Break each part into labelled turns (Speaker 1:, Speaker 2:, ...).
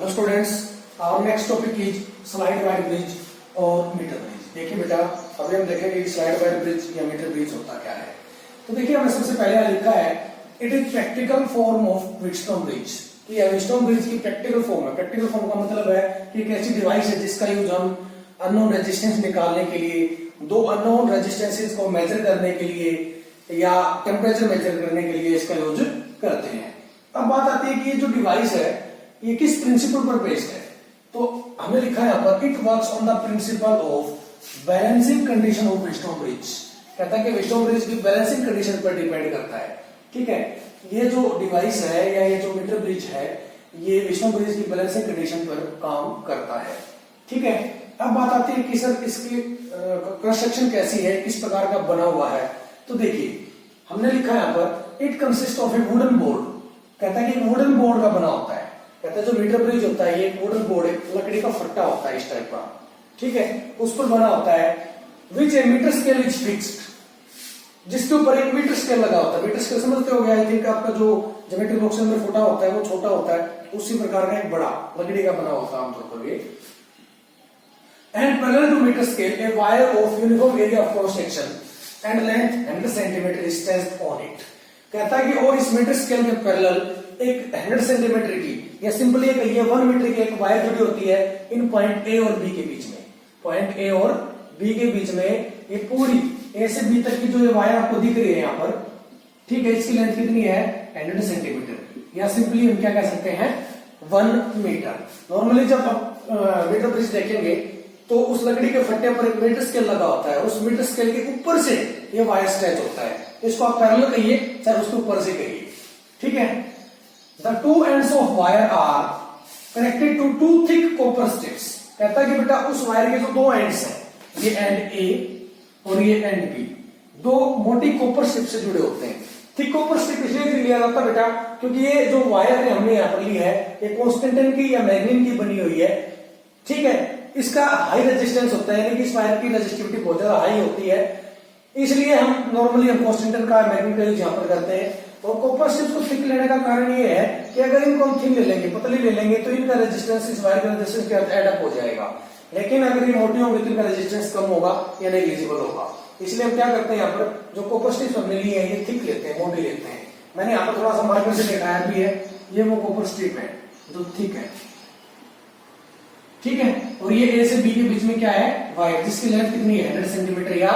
Speaker 1: Hello students, our next topic is slide wire bridge और metre bridge. देखिए बेटा, अभी हम देखेंगे कि स्लाइड वायर ब्रिज या मीटर ब्रिज होता क्या है। तो देखिए, हमने सबसे पहले यहाँ लिखा है it is practical form of Wheatstone bridge. ये व्हीटस्टोन ब्रिज की प्रैक्टिकल फॉर्म है। प्रैक्टिकल फॉर्म का मतलब है कि एक ऐसी डिवाइस है जिसका यूज हम अननोन रेजिस्टेंस निकालने के लिए, दो अननोन रेजिस्टेंसेस को मेजर करने के लिए या टेम्परेचर मेजर करने के लिए इसका यूज करते हैं। अब बात आती है कि ये जो डिवाइस है ये किस प्रिंसिपल पर बेस्ड है। तो हमने लिखा है यहाँ पर it works on the principle of balancing condition of Wheatstone bridge. कहता है कि व्हीटस्टोन ब्रिज की बैलेंसिंग कंडीशन पर डिपेंड करता है। ठीक है, ये जो डिवाइस है या ये जो मीटर ब्रिज है ये व्हीटस्टोन ब्रिज की बैलेंसिंग कंडीशन पर काम करता है। ठीक है, अब बात आती है कि सर इसकी कंस्ट्रक्शन कैसी है, किस प्रकार का बना हुआ है। तो देखिए, हमने लिखा है यहाँ पर it consist of A wooden board. कहता है कि वुडन बोर्ड का बना होता है। कहता है जो मीटर ब्रिज होता है ये वुडन बोर्ड, एक लकड़ी का फट्टा होता है इस टाइप का। ठीक है, उस पर बना होता है विच ए मीटर स्केल इज फिक्स्ड, जिसके ऊपर एक मीटर स्केल लगा होता है। मीटर स्केल समझते हो गया, आई थिंक आपका जो ज्योमेट्री बॉक्स में फुटा होता है वो छोटा होता है, उसी प्रकार का एक बड़ा लकड़ी का बना होता है आमतौर पर ये। And parallel to metre scale a wire of uniform area of cross section and length 100 centimetre is stretched on it. कहता है कि और इस मीटर स्केल के पैरेलल एक 100 सेंटीमीटर की या सिंपली एक ये 1 मीटर की एक वायर जुड़ी होती है इन पॉइंट ए और बी के बीच में। पॉइंट ए और बी के बीच में ये पूरी ए से बी तक की जो ये वायर आपको दिख रही है यहाँ पर, ठीक है, इसकी लेंथ कितनी है 100 सेंटीमीटर या सिंपली हम क्या कह सकते हैं 1 मीटर। नॉर्मली जब आप मीटर ब्रिज देखेंगे तो उस लकड़ी के फट्टे पर एक मीटर स्केल लगा होता है, उस मीटर स्केल के ऊपर से ये वायर स्ट्रेच होता है। इसको आप पैरेलल कहिए चाहे उसके ऊपर से कहिए। ठीक है, the two ends of wire are connected to 2 thick copper strips. कहता है कि बेटा उस वायर के जो 2 एंड्स हैं, ये एंड ए और ये एंड बी, 2 मोटी कॉपर स्ट्रिप से जुड़े होते हैं। थिक कॉपर स्ट्रिप इसलिए लिया जाता है बेटा क्योंकि ये जो वायर है हमने यहाँ पर ली है ये कॉन्स्टेंटाइन की या मैग्नीम की बनी हुई है। ठीक है, इसका हाई रेजिस्टेंस होता है, यानी कि इस वायर की रेजिस्टिविटी बहुत ज्यादा हाई होती है, इसलिए हम नॉर्मली कॉन्स्टेंटाइन का मैग्नीम का यूज यहाँ पर करते हैं। और कॉपर स्ट्रिप्स को थिक लेने का कारण ये है कि अगर इनको हम थिन ले लेंगे, पतली ले लेंगे, तो इनका रेजिस्टेंस इस वायर के रेजिस्टेंस के साथ एड अप हो जाएगा। लेकिन अगर ये मोटी होंगी तो इनका रेजिस्टेंस कम होगा या नेग्लिजिबल होगा। इसलिए हम क्या करते हैं, यहाँ पर जो कॉपर स्ट्रिप्स हमने ली है ये थिक लेते हैं, मोटी लेते हैं। मैंने यहाँ पर थोड़ा सा मार्कर से दिखाया भी है, ये वो कॉपर स्ट्रिप है जो थिक है। ठीक है, और ये ए से बी के बीच में क्या है वायर, जिसकी लेंथ कितनी है 100 सेंटीमीटर या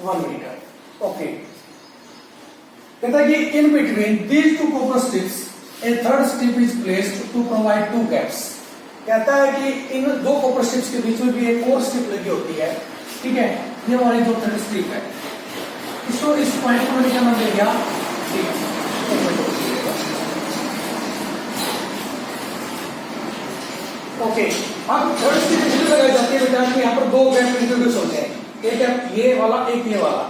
Speaker 1: 1 मीटर। ओके, कहता है कि in between these 2 copper strips a third strip is placed to provide 2 gaps. कहता है कि इन 2 कॉपर स्ट्रिप्स के बीच में भी एक और स्ट्रिप लगी होती है। ठीक है, ये हमारी जो थर्ड स्ट्रिप है, इसको इस पॉइंट को क्या नाम दे दिया, ओके। अब थर्ड स्ट्रिप इसलिए लगाई जाती है बेटा कि यहाँ पर 2 गैप इंट्रोड्यूस होते हैं, एक गैप ये वाला, एक ये वाला।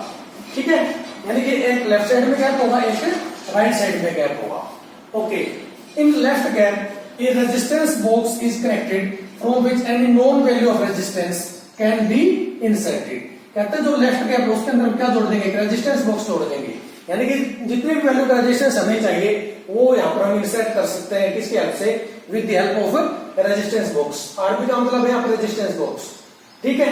Speaker 1: ठीक है, यानी कि एक लेफ्ट साइड में गैप होगा, एक राइट साइड में गैप होगा। Okay, in left gap A resistance box is connected from which any known value of resistance can be inserted. कहते हैं जो लेफ्ट गैप है उसके अंदर हम क्या जोड़ देंगे, एक रेजिस्टेंस बॉक्स जोड़ देंगे, यानी कि जितनी भी वैल्यू का रेजिस्टेंस हमें चाहिए वो यहाँ पर हम इंसर्ट कर सकते हैं। किसकी हेल्प से, with the help of resistance box. RB का मतलब है यहाँ पर रेजिस्टेंस बॉक्स। ठीक है,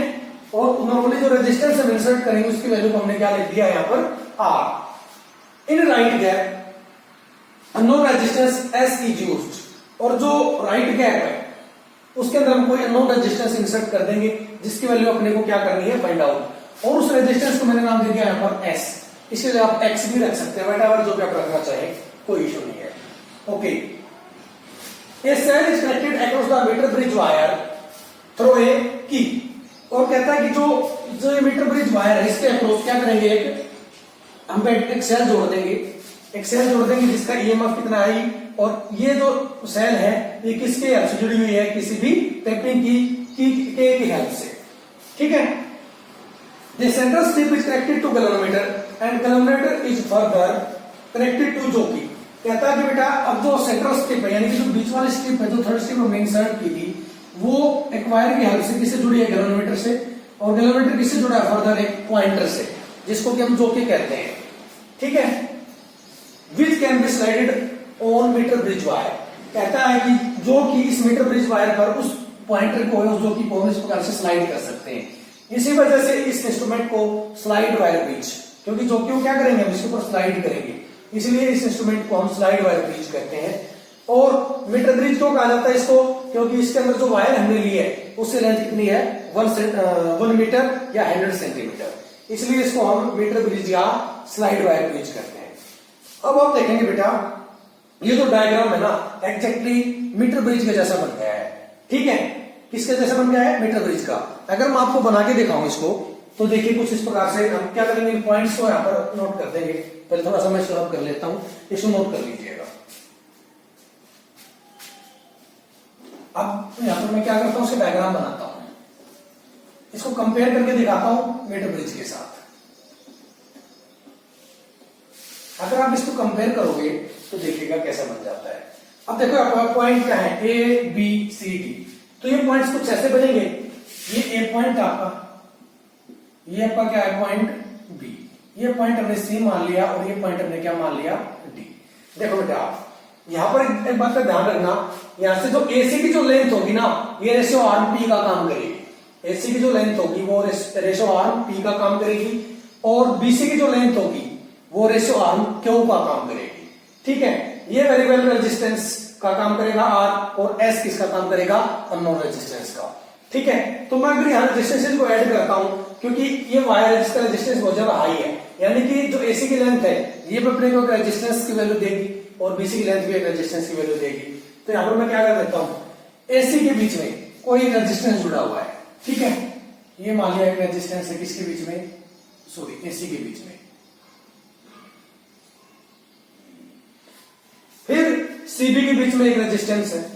Speaker 1: और नॉर्मली जो रेजिस्टेंस हम इंसर्ट करेंगे उसकी वैल्यू को हमने क्या लिख दिया यहाँ पर R. In right gap unknown resistance S is used, और जो राइट गैप है उसके अंदर हम कोई अननोन रेजिस्टेंस इंसर्ट कर देंगे जिसकी वैल्यू अपने को क्या करनी है, फाइंड आउट। और उस रेजिस्टेंस को मैंने नाम दे दिया यहाँ पर एस, इसलिए आप एक्स भी रख सकते हैं, वैट जो भी आप रखना चाहे, कोई इशू नहीं है। Okay, a cell is connected across the metre bridge wire through a key. और कहता है कि जो मीटर ब्रिज वायर है इसके अक्रॉस क्या करेंगे, हम एक सेल जोड़ देंगे, एक सेल जोड़ देंगे जिसका ईएमएफ कितना है, और ये जो सेल है ये किसके हेल्प से जुड़ी हुई है, किसी भी टैपिंग की हेल्प से। ठीक है, the central strip is connected to galvanometer and galvanometer is further connected to jockey. कहता है कि बेटा अब जो सेंट्रल स्ट्रिप है, यानी कि जो बीच वाली स्ट्रिप है, जो थर्ड स्ट्रिप हमने इंसर्ट की थी, वो एक वायर की हेल्प से किससे जुड़ी है, गैल्वेनोमीटर से, और गैल्वेनोमीटर किससे जुड़ा है, फर्दर एक पॉइंटर से, जिसको कि हम जॉकी कहते हैं। ठीक है, which can be slided on metre bridge wire. कहता है कि जो कि इस मीटर ब्रिज वायर पर उस पॉइंटर को जो कि इस प्रकार से स्लाइड कर सकते हैं। इसी वजह से इस इंस्ट्रूमेंट को स्लाइड वायर ब्रिज, क्योंकि जो कि क्या करेंगे, हम इसके ऊपर स्लाइड करेंगे, इसलिए इस इंस्ट्रूमेंट को हम स्लाइड वायर ब्रिज कहते हैं। और मीटर ब्रिज क्यों कहा जाता है इसको, क्योंकि इसके अंदर जो वायर हमने ली है उससे लेंथ कितनी है 1 मीटर या 100 सेंटीमीटर, इसलिए इसको हम मीटर ब्रिज या स्लाइड वायर ब्रिज कहते हैं। अब आप देखेंगे बेटा ये जो डायग्राम है ना एग्जैक्टली मीटर ब्रिज के जैसा बन गया है। ठीक है, किसके जैसा बन गया है, मीटर ब्रिज का। अगर मैं आपको बना के दिखाऊं इसको तो देखिए कुछ इस प्रकार से हम क्या करेंगे, पॉइंट्स को यहाँ पर नोट कर देंगे। पहले थोड़ा सा मैं इसको कर लेता हूं, इसको नोट कर लीजिएगा। अब यहां पर मैं क्या करता हूं, उसके डायग्राम बनाता हूं, इसको कंपेयर करके दिखाता हूं मीटर ब्रिज के साथ। अगर आप इसको कंपेयर करोगे तो देखिएगा कैसा बन जाता है। अब देखो आपका पॉइंट क्या है, ए बी सी डी, तो ये पॉइंट्स कुछ ऐसे बनेंगे। ये ए पॉइंट आपका, ये आपका क्या है पॉइंट बी, ये पॉइंट हमने सी मान लिया और ये पॉइंट हमने क्या मान लिया डी। देखो बेटा आप यहां पर एक बात का ध्यान रखना, यहां से जो एसी की जो लेंथ होगी ना ये रेशियो आर्म पी का काम करेगी। एसी की जो लेंथ होगी वो रेशियो आर्म पी का काम करेगी और बीसी की जो लेंथ होगी वो रेशियो आर्म क्यू का काम करेगी। ठीक है, ये वेरिएबल रेजिस्टेंस का काम करेगा आर और एस किसका काम करेगा, अननोन रेजिस्टेंस का। ठीक है, तो मैं अगर यहाँ रेजिस्टेंस को ऐड करता हूं क्योंकि ये वायर है जिसका रेजिस्टेंस बहुत ज्यादा हाई है, यानी कि जो एसी की लेंथ है ये अपने को रेजिस्टेंस की वैल्यू देगी और बीसी की लेंथ भी एक रेजिस्टेंस की वैल्यू देगी। तो यहां पर मैं क्या कर देता हूं, एसी के बीच में कोई रेजिस्टेंस जुड़ा हुआ है। ठीक है, ये मान लिया एक रेजिस्टेंस है किसके बीच में, सॉरी एसी के बीच में। फिर सीबी के बीच में एक रेजिस्टेंस है,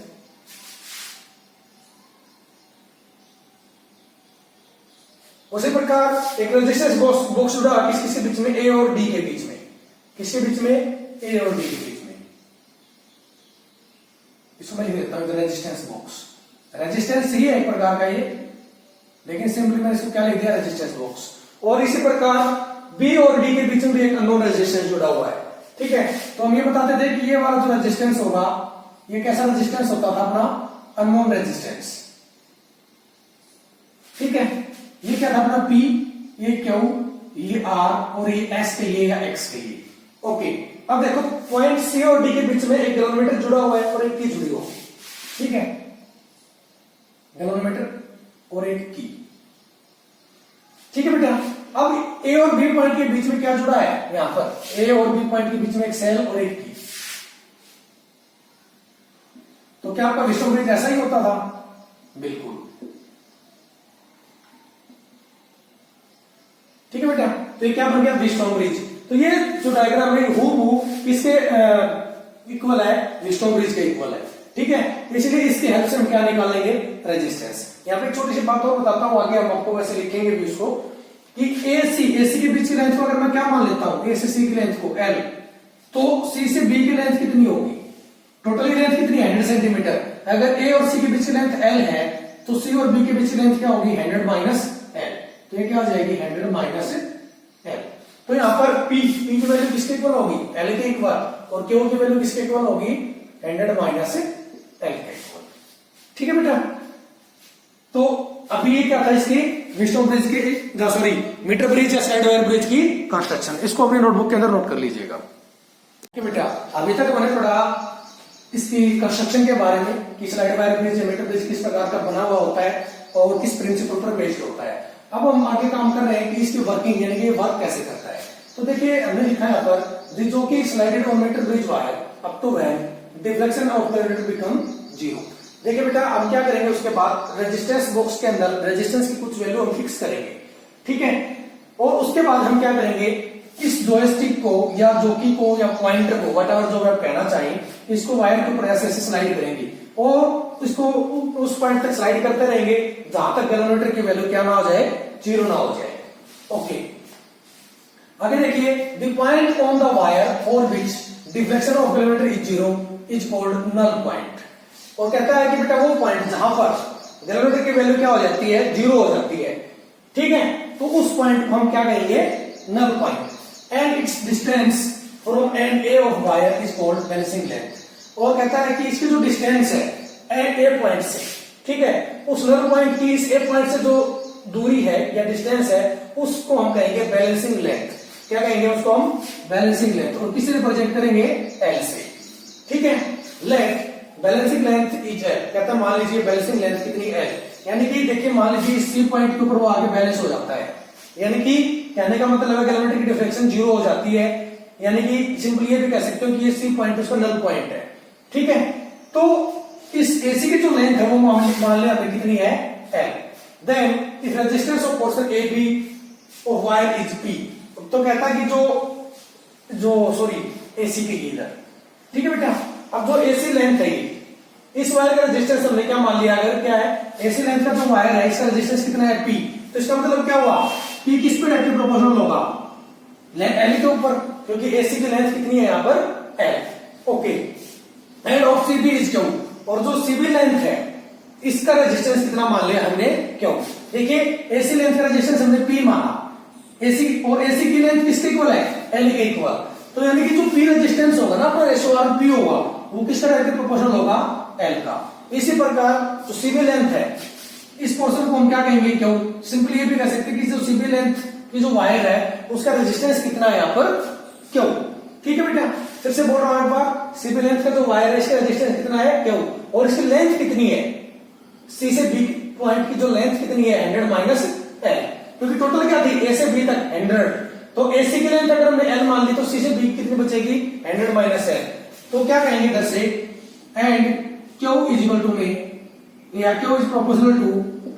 Speaker 1: उसी प्रकार एक रेजिस्टेंस बॉक्स जुड़ा किसके बीच में, ए और डी के बीच में। किसके बीच में, ए और डी के बीच में। इसको मैं लिख देता हूं रेजिस्टेंस बॉक्स। रेजिस्टेंस ही है एक प्रकार का ये, लेकिन सिंपली मैंने इसको क्या लिख दिया, रेजिस्टेंस बॉक्स। और इसी प्रकार बी और डी के बीच में भी एक अननोन रेजिस्टेंस जुड़ा हुआ है। ठीक है, तो हम ये बताते थे कि ये वाला जो रेजिस्टेंस होगा ये कैसा रेजिस्टेंस होता था अपना, अननोन रेजिस्टेंस। ठीक है, ये क्या था अपना P, ये Q, ये R और ये S के लिए या X के लिए। ओके, अब देखो पॉइंट C और D के बीच में एक गैल्वेनोमीटर जुड़ा हुआ है और एक की जुड़ी हुई। ठीक है, गैल्वेनोमीटर और एक की। ठीक है बेटा, अब A और B पॉइंट के बीच में क्या जुड़ा है, यहां पर A और B पॉइंट के बीच में एक सेल और एक की। तो क्या आपका विस्टोन ब्रिज ऐसा ही होता था, बिल्कुल। ठीक है बेटा, तो ये क्या बन गया, व्हीटस्टोन ब्रिज। तो ये जो डायग्राम है हूबहू किसके इक्वल है, व्हीटस्टोन ब्रिज के इक्वल है। ठीक है, इसलिए इसकी हेल्प से हम क्या निकालेंगे, रेजिस्टेंस। यहाँ पे छोटी सी बात और बताता हूं, आगे हम आपको वैसे लिखेंगे भी उसको कि एसी के बीच की लेंथ को अगर मैं क्या मान लेता हूं, ए से सी की लेंथ को एल, तो सी से बी की लेंथ कितनी होगी, टोटली लेंथ कितनी है 100 सेंटीमीटर। अगर ए और सी के बीच की लेंथ एल है तो सी और बी के बीच की लेंथ क्या होगी, 100 माइनस एल। तो ये क्या हो जाएगी, 100 माइनस एल। तो यहां पर P की वैल्यू किसके इक्वल होगी, L के इक्वल, और Q की वैल्यू किसके इक्वल होगी, 100 माइनस L के इक्वल। ठीक है बेटा, तो अभी ये क्या था इसकी व्हीटस्टोन ब्रिज की, सॉरी मीटर ब्रिज या स्लाइड वायर ब्रिज की कंस्ट्रक्शन। इसको अपनी नोटबुक के अंदर नोट कर लीजिएगा। ठीक है बेटा, अभी तक मैंने पढ़ा इसकी कंस्ट्रक्शन के बारे में कि स्लाइड वायर ब्रिज या मीटर ब्रिज किस प्रकार का बना हुआ होता है और किस प्रिंसिपल पर बेस्ड होता है। अब हम आगे काम कर रहे हैं कि इसकी वर्किंग यानी कि वर्क कैसे करता है। तो देखिए हमने लिखा है यहाँ पर जो कि slided on metre bridge wire up to when deflection of the become 0। देखिए बेटा, हम क्या करेंगे उसके बाद रेजिस्टेंस बॉक्स के अंदर रेजिस्टेंस की कुछ वैल्यू हम फिक्स करेंगे। ठीक है, और उसके बाद हम क्या करेंगे, इस जॉयस्टिक को या जोकी को या पॉइंटर को व्हाटएवर जो आप कहना चाहिए, इसको वायर के ऊपर ऐसे स्लाइड करेंगे और इसको उस पॉइंट तक स्लाइड करते रहेंगे जहां तक गैल्वेनोमीटर की वैल्यू क्या ना हो जाए, 0 ना हो जाए। ओके, आगे देखिए, the point on the wire for which deflection of galvanometer is 0 is called null point. और कहता है कि बेटा वो पॉइंट जहां पर गैल्वेनोमीटर की वैल्यू क्या हो जाती है, 0 हो जाती है। ठीक है, तो उस पॉइंट को हम क्या कहेंगे, null point. And its distance from end A of wire is called vanishing length. और कहता है कि इसकी जो डिस्टेंस है ए पॉइंट से, ठीक है। उस नल पॉइंट की इस ए पॉइंट से जो दूरी है या डिस्टेंस है उसको हम कहेंगे बैलेंसिंग लेंथ। क्या कहेंगे उसको हम? Balancing length. और किसे रिप्रेजेंट करेंगे? एल से, ठीक है। Length balancing length is L, कहता है मान लीजिए बैलेंसिंग लेंथ कितनी एल, यानी कि देखिए मान लीजिए सी पॉइंट के ऊपर वो आगे बैलेंस हो जाता है, यानी कि कहने का मतलब है कि एलिमेंट की डिफ्लेक्शन जीरो हो जाती है, यानी कि सिंपली ये भी कह सकते हो कि ये सी पॉइंट उसका नल पॉइंट है, ठीक है। तो इस एसी की जो लेंथ है वो मान लें अभी कितनी है? L. Then if resistance of portion A B of wire is P, तो कहता है कि जो सॉरी एसी की इधर, ठीक है बेटा। अब जो एसी लेंथ है इस वायर का रेजिस्टेंस हमने क्या मान लिया? अगर क्या है एसी लेंथ का जो वायर है इसका रेजिस्टेंस कितना है? पी। तो इसका मतलब क्या हुआ? पी किस पे डायरेक्टली प्रोपोर्शनल होगा? एल के ऊपर, क्योंकि एसी की लेंथ कितनी है यहाँ पर? L. Okay. End of CB is Q, और जो सीबी लेंथ है इसका रेजिस्टेंस कितना मान लिया हमने? क्यों? देखिए एसी लेंथ का रेजिस्टेंस हमने पी माना, एसी और एसी की लेंथ किसके इक्वल है? एल के इक्वल। तो यानी कि जो पी रेजिस्टेंस होगा ना अपना रेशियो आर पी होगा वो किसका डायरेक्टली प्रोपोर्शनल होगा? एल का। इसी प्रकार जो सीबी लेंथ है इस पोर्शन को हम क्या कहेंगे? क्यों? सिंपली ये भी कह सकते हैं कि जो सीबी लेंथ की जो वायर है उसका रेजिस्टेंस कितना है यहाँ पर? क्यों? ठीक है बेटा। फिर से बोल रहा हूं एक बार, सीबी लेंथ का जो वायर है इसका रेजिस्टेंस कितना है? क्यों? और इसकी लेंथ कितनी है? सी से बी पॉइंट की जो लेंथ कितनी है? 100 माइनस एल, क्योंकि टोटल क्या थी? ए से बी तक 100, तो एसी की लेंथ अगर हमने एल मान ली तो सी से बी कितनी बचेगी? 100 माइनस एल। तो क्या कहेंगे इधर से? And Q is equal to में या Q is proportional to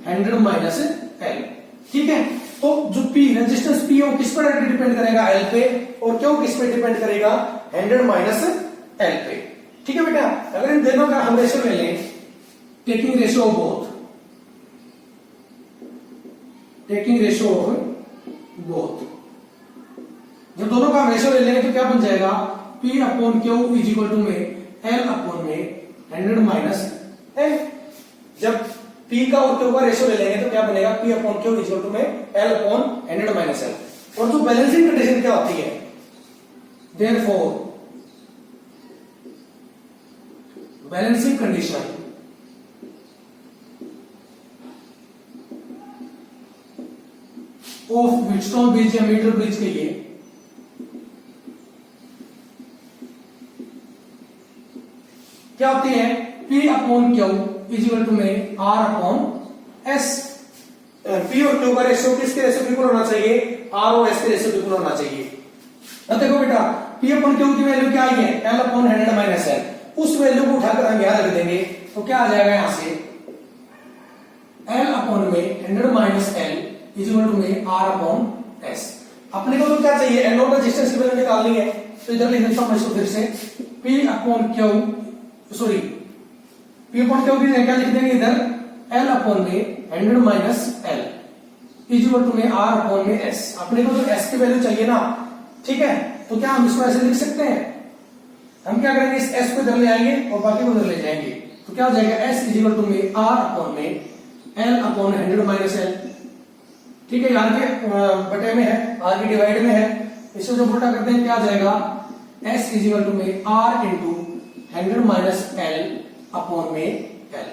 Speaker 1: 100 minus L, ठीक है। तो जो पी रेजिस्टेंस पी है किस पर डिपेंड करेगा? एल पे, और क्यू किस पे डिपेंड करेगा? 100 माइनस एल पे, ठीक है बेटा। अगर इन दोनों का हम रेशियो ले लें, taking ratio of both, taking ratio of both, जब दोनों का रेशियो ले लेंगे तो क्या बन जाएगा? P upon Q is equal to में L अपॉन में 100 माइनस एल। जब P का और Q का रेशियो ले लेंगे तो क्या बनेगा? P upon Q is equal to में L अपॉन 100 माइनस एल। और जो बैलेंसिंग कंडीशन क्या होती है? Therefore balancing condition of Wheatstone bridge या मीटर ब्रिज के लिए क्या होती है? P upon Q is equal to में R अपॉन एस। P और Q का रेशियो किसके रेशियो इक्वल होना चाहिए? R और S के रेशियो इक्वल होना चाहिए। अब देखो बेटा P अपॉन Q की वैल्यू क्या आई है? L upon 100 minus L. उस वैल्यू को उठाकर हम यहां रख देंगे तो क्या आ जाएगा? यहां से L अपॉन में 100 minus L is equal to में R अपॉन एस। अपने को तो क्या चाहिए? एल नोट रेजिस्टेंस की वैल्यू निकालनी है, तो इधर लिख देता हूं मैं इसको फिर से। P upon Q sorry P upon Q की क्या लिख देंगे इधर? L अपॉन में 100 minus L is equal to में R अपॉन में S। अपने को तो S की वैल्यू चाहिए ना, ठीक है। तो क्या हम इसको ऐसे लिख सकते हैं? हम क्या करेंगे? इस S को इधर ले आएंगे और बाकी को इधर ले जाएंगे, तो क्या हो जाएगा? S इज इक्वल टू में R अपॉन में L अपॉन 100 माइनस एल, ठीक है। आर के बटे में है, आर के डिवाइड में है, इसको जब उल्टा करते हैं क्या आ जाएगा? S इज इक्वल टू में R into 100 minus L upon में एल।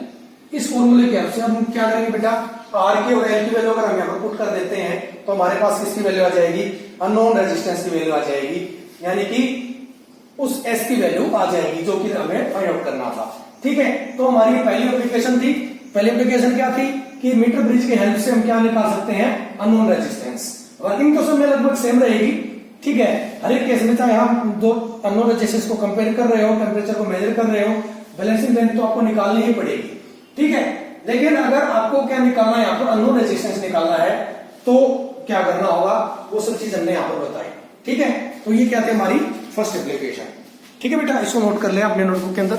Speaker 1: इस फॉर्मूले के हेल्प से हम क्या करेंगे बेटा? आर की और एल की वैल्यू अगर हम यहाँ पर पुट कर देते हैं तो हमारे पास किसकी वैल्यू आ जाएगी? अननोन रेजिस्टेंस की वैल्यू आ जाएगी, यानी कि उस एस की वैल्यू आ जाएगी जो कि हमें फाइंड आउट करना था, ठीक है। तो हमारी पहली एप्लीकेशन थी। पहली एप्लीकेशन क्या थी कि मीटर ब्रिज के हेल्प से हम क्या निकाल सकते हैं? Unknown resistance. वर्किंग तो सब में लगभग सेम रहेगी, ठीक है। हर एक केस में चाहे आप दो अननोन रेजिस्टेंस को कंपेयर कर रहे हो, टेम्परेचर को मेजर कर रहे हो, बैलेंसिंग लेंथ तो आपको निकालनी ही पड़ेगी, ठीक है। लेकिन अगर आपको क्या निकालना है? यहाँ पर अननोन रेजिस्टेंस निकालना है तो क्या करना होगा? वो सब चीज हमने यहाँ पर बताई, ठीक है। तो ये क्या थे हमारी फर्स्ट एप्लीकेशन, ठीक है बेटा। इसको नोट कर ले अपने नोटबुक के अंदर।